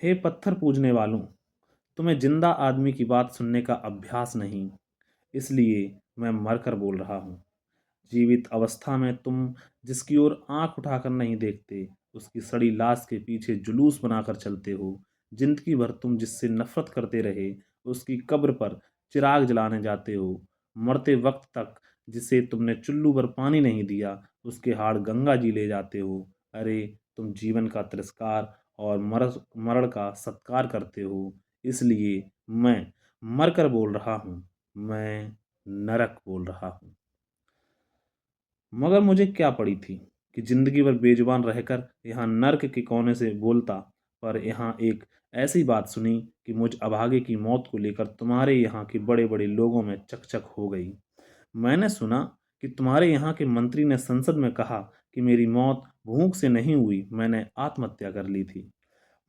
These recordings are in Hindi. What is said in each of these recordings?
हे पत्थर पूजने वालों, तुम्हें जिंदा आदमी की बात सुनने का अभ्यास नहीं, इसलिए मैं मरकर बोल रहा हूँ। जीवित अवस्था में तुम जिसकी ओर आंख उठाकर नहीं देखते, उसकी सड़ी लाश के पीछे जुलूस बनाकर चलते हो। जिंदगी भर तुम जिससे नफरत करते रहे, उसकी कब्र पर चिराग जलाने जाते हो। मरते वक्त तक जिसे तुमने चुल्लू भर पानी नहीं दिया, उसके हाड़ गंगा जी ले जाते हो। अरे, तुम जीवन का तिरस्कार और मरण का सत्कार करते हो। इसलिए मैं मरकर बोल रहा हूँ, मैं नरक बोल रहा हूँ। मगर मुझे क्या पड़ी थी कि जिंदगी भर बेजुबान रहकर यहाँ नर्क के कोने से बोलता, पर यहाँ एक ऐसी बात सुनी कि मुझ अभागे की मौत को लेकर तुम्हारे यहाँ के बड़े बड़े लोगों में चकचक हो गई। मैंने सुना कि तुम्हारे यहाँ के मंत्री ने संसद में कहा कि मेरी मौत भूख से नहीं हुई, मैंने आत्महत्या कर ली थी।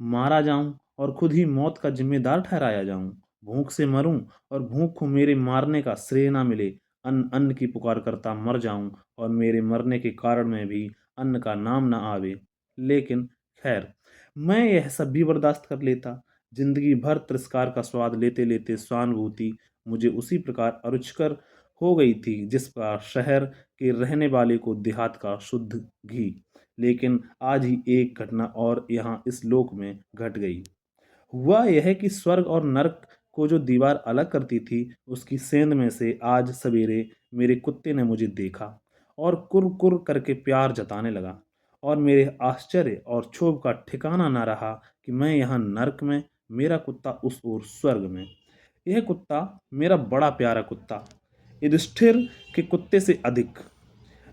मारा जाऊं और खुद ही मौत का जिम्मेदार ठहराया जाऊं, भूख से मरूं और भूख को मेरे मारने का श्रेय ना मिले, अन्न अन्न की पुकार करता मर जाऊं और मेरे मरने के कारण में भी अन्न का नाम ना आवे। लेकिन खैर, मैं यह सब भी बर्दाश्त कर लेता। जिंदगी भर तिरस्कार का स्वाद लेते लेते सहानुभूति मुझे उसी प्रकार अरुचिकर हो गई थी जिस प्रकार शहर के रहने वाले को देहात का शुद्ध घी। लेकिन आज ही एक घटना और यहाँ इस लोक में घट गई। हुआ यह कि स्वर्ग और नरक को जो दीवार अलग करती थी, उसकी सेंध में से आज सवेरे मेरे कुत्ते ने मुझे देखा और कुर कुर करके प्यार जताने लगा। और मेरे आश्चर्य और क्षोभ का ठिकाना न रहा कि मैं यहाँ नरक में, मेरा कुत्ता उस ओर स्वर्ग में। यह कुत्ता मेरा बड़ा प्यारा कुत्ता, युधिष्ठिर के कुत्ते से अधिक।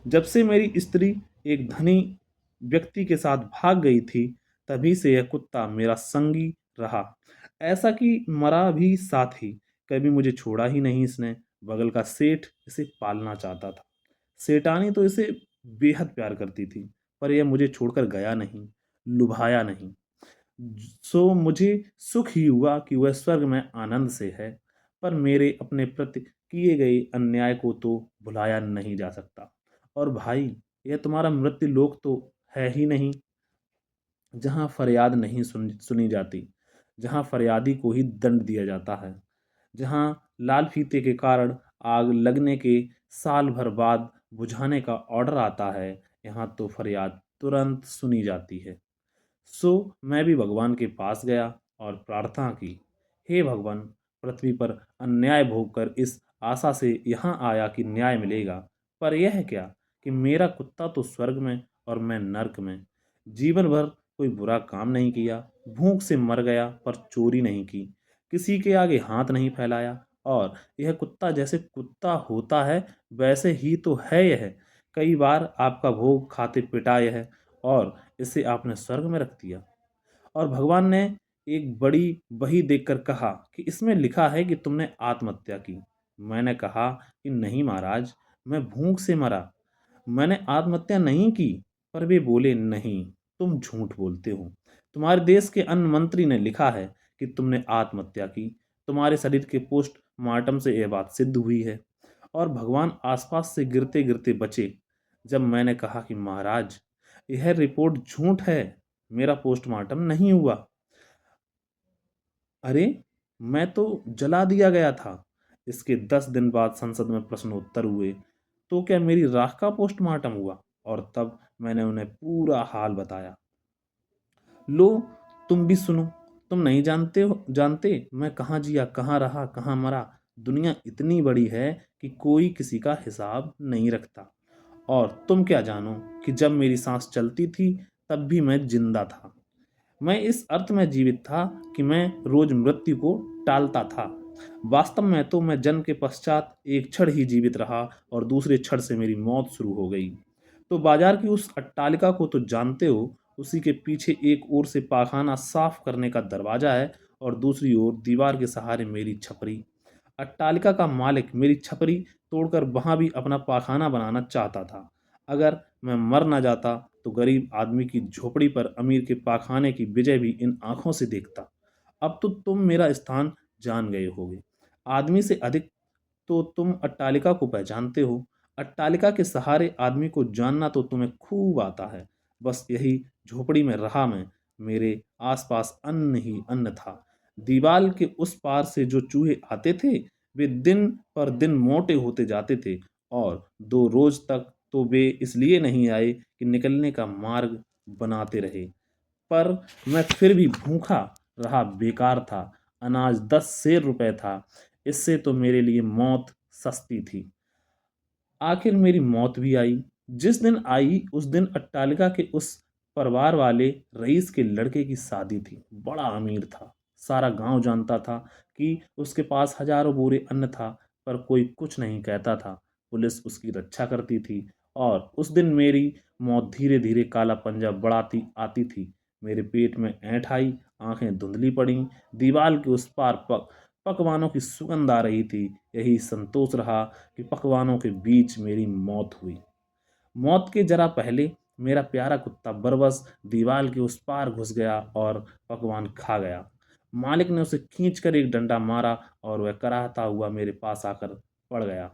जब से मेरी स्त्री एक धनी व्यक्ति के साथ भाग गई थी, तभी से यह कुत्ता मेरा संगी रहा। ऐसा कि मरा भी साथ ही, कभी मुझे छोड़ा ही नहीं इसने। बगल का सेठ इसे पालना चाहता था। सेठानी तो इसे बेहद प्यार करती थी, पर यह मुझे छोड़कर गया नहीं, लुभाया नहीं। सो मुझे सुख ही हुआ कि वह स्वर्ग में आनंद से है, पर मेरे अपने प्रति किए गए अन्याय को तो भुलाया नहीं जा सकता। और भाई, यह तुम्हारा मृत्यु लोक तो है ही नहीं, जहाँ फरियाद नहीं सुनी जाती, जहाँ फरियादी को ही दंड दिया जाता है, जहाँ लाल फीते के कारण आग लगने के साल भर बाद बुझाने का ऑर्डर आता है, यहाँ तो फरियाद तुरंत सुनी जाती है। सो मैं भी भगवान के पास गया और प्रार्थना की, हे भगवान, पृथ्वी पर अन्याय भोग कर इस आशा से यहाँ आया कि न्याय मिलेगा, पर यह क्या कि मेरा कुत्ता तो स्वर्ग में और मैं नर्क में। जीवन भर कोई बुरा काम नहीं किया, भूख से मर गया पर चोरी नहीं की, किसी के आगे हाथ नहीं फैलाया। और यह कुत्ता जैसे कुत्ता होता है वैसे ही तो है यह। कई बार आपका भोग खाते पिटाए है और इसे आपने स्वर्ग में रख दिया। और भगवान ने एक बड़ी बही देखकर कहा कि इसमें लिखा है कि तुमने आत्महत्या की। मैंने कहा कि नहीं महाराज, मैं भूख से मरा, मैंने आत्महत्या नहीं की। पर वे बोले, नहीं, तुम झूठ बोलते हो। तुम्हारे देश के अन्न मंत्री ने लिखा है कि तुमने आत्महत्या की। तुम्हारे शरीर के पोस्टमार्टम से यह बात सिद्ध हुई है। और भगवान आसपास से गिरते गिरते बचे जब मैंने कहा कि महाराज, यह रिपोर्ट झूठ है, मेरा पोस्टमार्टम नहीं हुआ। अरे, मैं तो जला दिया गया था। इसके 10 दिन बाद संसद में प्रश्नोत्तर हुए, तो क्या मेरी राख का पोस्टमार्टम हुआ? और तब मैंने उन्हें पूरा हाल बताया। लो, तुम भी सुनो। तुम नहीं जानते मैं कहाँ जिया, कहाँ रहा, कहाँ मरा। दुनिया इतनी बड़ी है कि कोई किसी का हिसाब नहीं रखता। और तुम क्या जानो कि जब मेरी सांस चलती थी, तब भी मैं जिंदा था। मैं इस अर्थ में जीवित था कि मैं रोज मृत्यु को टालता था। वास्तव में तो मैं जन्म के पश्चात एक क्षण ही जीवित रहा और दूसरे क्षण से मेरी मौत शुरू हो गई। तो बाजार की उस अट्टालिका को तो जानते हो, उसी के पीछे एक ओर से पाखाना साफ करने का दरवाजा है और दूसरी ओर दीवार के सहारे मेरी छपरी। अट्टालिका का मालिक मेरी छपरी तोड़कर वहां भी अपना पाखाना बनाना चाहता था। अगर मैं मर न जाता तो गरीब आदमी की झोपड़ी पर अमीर के पाखाने की विजय भी इन आंखों से देखता। अब तो तुम मेरा स्थान जान गए होगे। आदमी से अधिक तो तुम अट्टालिका को पहचानते हो। अट्टालिका के सहारे आदमी को जानना तो तुम्हें खूब आता है। बस यही झोपड़ी में रहा मैं, मेरे आसपास अन्न ही अन्न था। दीवाल के उस पार से जो चूहे आते थे, वे दिन पर दिन मोटे होते जाते थे और 2 रोज तक तो वे इसलिए नहीं आए कि निकलने का मार्ग बनाते रहे। पर मैं फिर भी भूखा रहा, बेकार था। अनाज 10 सेर रुपए था। इससे तो मेरे लिए मौत सस्ती थी। आखिर मेरी मौत भी आई। जिस दिन आई उस दिन अट्टालिका के उस परिवार वाले रईस के लड़के की शादी थी। बड़ा अमीर था। सारा गांव जानता था कि उसके पास हजारों बोरे अन्न था, पर कोई कुछ नहीं कहता था। पुलिस उसकी रक्षा करती थी और उस दिन मेरी मौत धीरे धीरे काला पंजा बढ़ाती आती थी। मेरे पेट में ऐंठ आई, आंखें धुंधली पड़ी। दीवार के उस पार पकवानों की सुगंध आ रही थी। यही संतोष रहा कि पकवानों के बीच मेरी मौत हुई। मौत के जरा पहले मेरा प्यारा कुत्ता बरबस दीवार के उस पार घुस गया और पकवान खा गया। मालिक ने उसे खींचकर एक डंडा मारा और वह कराहता हुआ मेरे पास आकर पड़ गया।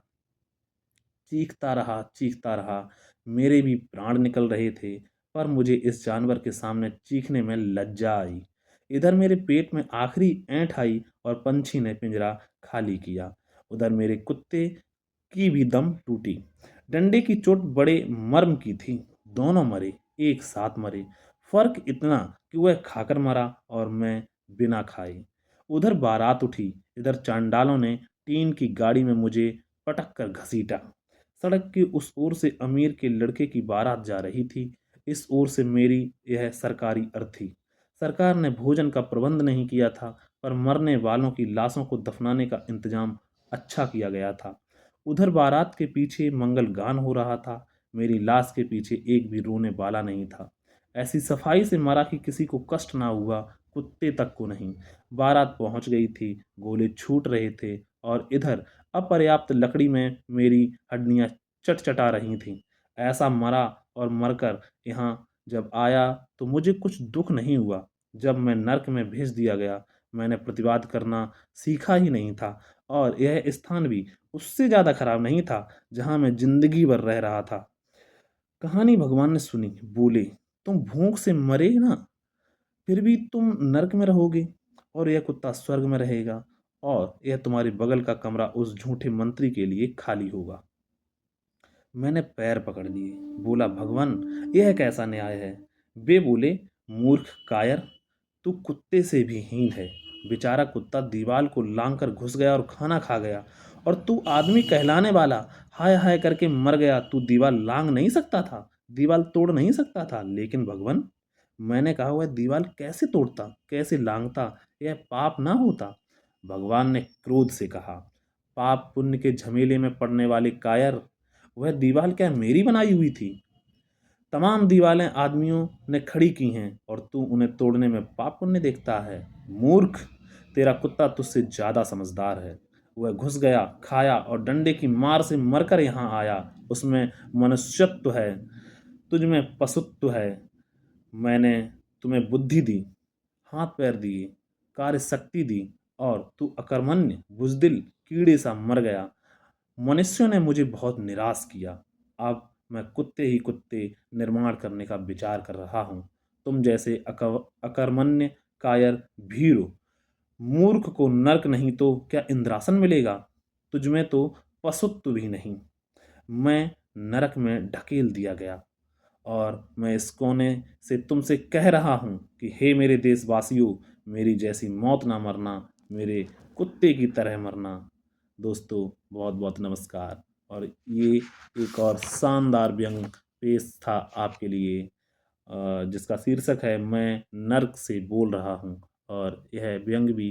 चीखता रहा। मेरे भी प्राण निकल रहे थे, पर मुझे इस जानवर के सामने चीखने में लज्जा आई। इधर मेरे पेट में आखिरी ऐंठ आई और पंछी ने पिंजरा खाली किया। उधर मेरे कुत्ते की भी दम टूटी। डंडे की चोट बड़े मर्म की थी। दोनों मरे, एक साथ मरे। फर्क इतना कि वह खाकर मरा और मैं बिना खाए। उधर बारात उठी। इधर चांडालों ने टीन की गाड़ी में मुझे पटक कर घसीटा। सड़क के उस ओर से अमीर के लड़के की बारात जा रही थी। इस ओर से मेरी यह सरकारी अर्थी। सरकार ने भोजन का प्रबंध नहीं किया था, पर मरने वालों की लाशों को दफनाने का इंतजाम अच्छा किया गया था। उधर बारात के पीछे मंगल गान हो रहा था। मेरी लाश के पीछे एक भी रोने वाला नहीं था। ऐसी सफाई से मरा कि किसी को कष्ट ना हुआ, कुत्ते तक को नहीं। बारात पहुंच गई थी, गोले छूट रहे थे और इधर अपर्याप्त लकड़ी में मेरी हड्डियां चटचटा रही थीं। ऐसा मरा और मरकर यहाँ जब आया तो मुझे कुछ दुख नहीं हुआ। जब मैं नर्क में भेज दिया गया, मैंने प्रतिवाद करना सीखा ही नहीं था और यह स्थान भी उससे ज़्यादा खराब नहीं था जहाँ मैं जिंदगी भर रह रहा था। कहानी भगवान ने सुनी, बोले, तुम भूख से मरे ना, फिर भी तुम नर्क में रहोगे और यह कुत्ता स्वर्ग में रहेगा और यह तुम्हारे बगल का कमरा उस झूठे मंत्री के लिए खाली होगा। मैंने पैर पकड़ लिए, बोला, भगवान, यह कैसा न्याय है? वे बोले, मूर्ख कायर, तू कुत्ते से भी हीन है। बेचारा कुत्ता दीवार को लांग कर घुस गया और खाना खा गया, और तू आदमी कहलाने वाला हाय हाय करके मर गया। तू दीवार लांग नहीं सकता था, दीवार तोड़ नहीं सकता था। लेकिन भगवान, मैंने कहा, वह दीवार कैसे तोड़ता, कैसे लांगता? यह पाप ना होता? भगवान ने क्रोध से कहा, पाप पुण्य के झमेले में पड़ने वाले कायर, वह दीवार क्या मेरी बनाई हुई थी? तमाम दीवारें आदमियों ने खड़ी की हैं और तू उन्हें तोड़ने में पाप पुण्य देखता है। मूर्ख, तेरा कुत्ता तुझसे ज्यादा समझदार है। वह घुस गया, खाया और डंडे की मार से मरकर यहाँ आया। उसमें मनुष्यत्व है, तुझ में पशुत्व है। मैंने तुम्हें बुद्धि दी, हाथ पैर दिए, कार्य शक्ति दी, और तू अकर्मण्य बुजदिल कीड़े सा मर गया। मनुष्यों ने मुझे बहुत निराश किया। अब मैं कुत्ते ही कुत्ते निर्माण करने का विचार कर रहा हूँ। तुम जैसे अकर्मण्य कायर भीरो मूर्ख को नर्क नहीं तो क्या इंद्रासन मिलेगा? तुझमें तो पशुत्व भी नहीं। मैं नरक में ढकेल दिया गया और मैं इस कोने से तुमसे कह रहा हूं कि हे मेरे देशवासियों, मेरी जैसी मौत ना मरना, मेरे कुत्ते की तरह मरना। दोस्तों, बहुत बहुत नमस्कार। और ये एक और शानदार व्यंग पेश था आपके लिए, जिसका शीर्षक है मैं नर्क से बोल रहा हूँ। और यह व्यंग भी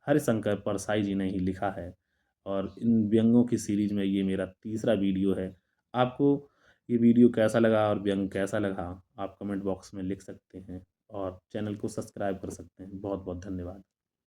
हरिशंकर परसाई जी ने ही लिखा है। और इन व्यंगों की सीरीज में ये मेरा तीसरा वीडियो है। आपको ये वीडियो कैसा लगा और व्यंग कैसा लगा, आप कमेंट बॉक्स में लिख सकते हैं और चैनल को सब्सक्राइब कर सकते हैं। बहुत बहुत धन्यवाद।